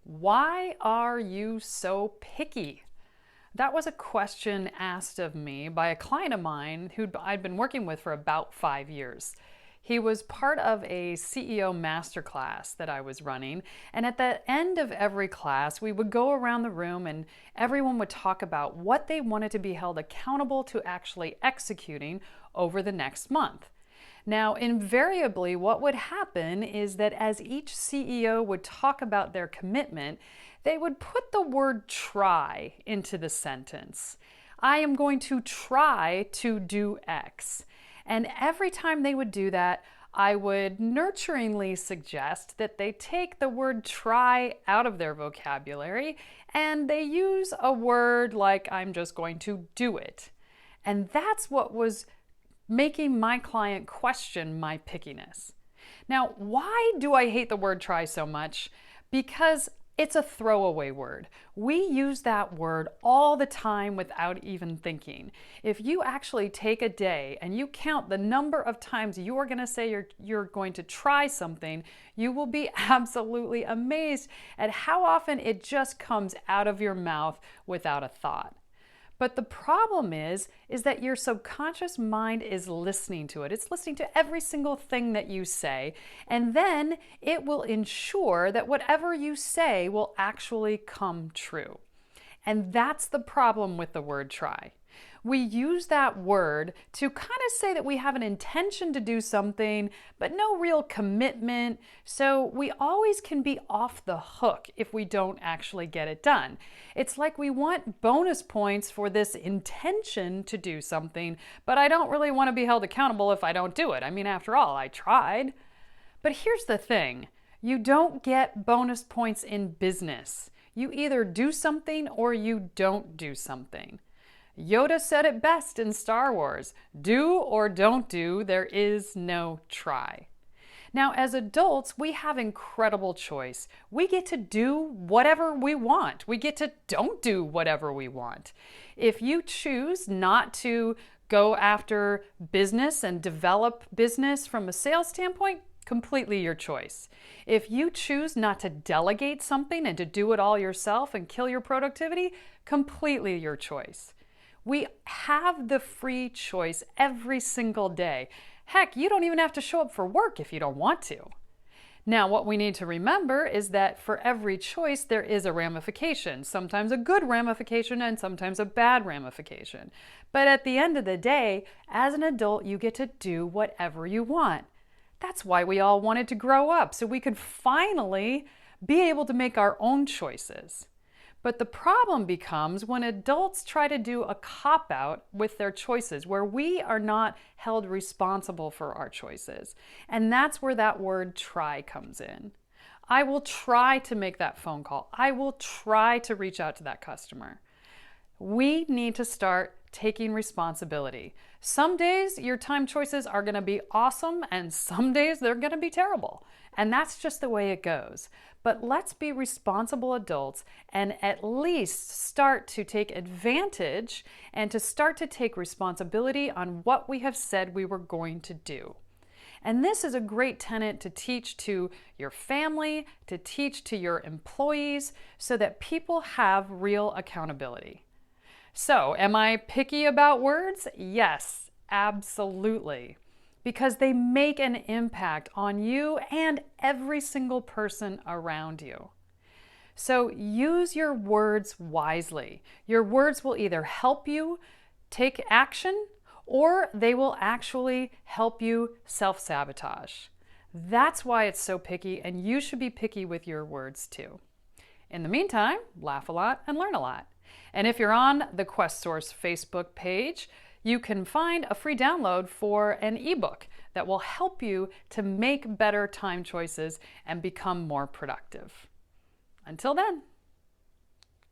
Why are you so picky? That was a question asked of me by a client of mine who I'd been working with for about 5 years. He was part of a CEO masterclass that I was running, and at the end of every class, we would go around the room and everyone would talk about what they wanted to be held accountable to actually executing over the next month. Now, invariably, what would happen is that as each CEO would talk about their commitment, they would put the word try into the sentence. I am going to try to do X. And every time they would do that, I would nurturingly suggest that they take the word try out of their vocabulary and they use a word like I'm just going to do it. And that's what was making my client question my pickiness. Now, why do I hate the word try so much? Because it's a throwaway word. We use that word all the time without even thinking. If you actually take a day and you count the number of times you are going to say you're going to try something, you will be absolutely amazed at how often it just comes out of your mouth without a thought. But the problem is that your subconscious mind is listening to it. It's listening to every single thing that you say, and then it will ensure that whatever you say will actually come true. And that's the problem with the word try. We use that word to kind of say that we have an intention to do something, but no real commitment. So we always can be off the hook if we don't actually get it done. It's like we want bonus points for this intention to do something, but I don't really want to be held accountable if I don't do it. I mean, after all, I tried. But here's the thing. You don't get bonus points in business. You either do something or you don't do something. Yoda said it best in Star Wars, do or don't do, there is no try. Now, as adults, we have incredible choice. We get to do whatever we want. We get to don't do whatever we want. If you choose not to go after business and develop business from a sales standpoint, completely your choice. If you choose not to delegate something and to do it all yourself and kill your productivity, completely your choice. We have the free choice every single day. Heck, you don't even have to show up for work if you don't want to. Now, what we need to remember is that for every choice, there is a ramification, sometimes a good ramification and sometimes a bad ramification. But at the end of the day, as an adult, you get to do whatever you want. That's why we all wanted to grow up, so we could finally be able to make our own choices. But the problem becomes when adults try to do a cop-out with their choices, where we are not held responsible for our choices. And that's where that word try comes in. I will try to make that phone call. I will try to reach out to that customer. We need to start taking responsibility. Some days your time choices are going to be awesome and some days they're going to be terrible. And that's just the way it goes. But let's be responsible adults and at least start to take advantage and to start to take responsibility on what we have said we were going to do. And this is a great tenet to teach to your family, to teach to your employees, so that people have real accountability. So, am I picky about words? Yes, absolutely. Because they make an impact on you and every single person around you. So use your words wisely. Your words will either help you take action or they will actually help you self-sabotage. That's why it's so picky, and you should be picky with your words too. In the meantime, laugh a lot and learn a lot. And if you're on the QuestSource Facebook page, you can find a free download for an ebook that will help you to make better time choices and become more productive. Until then.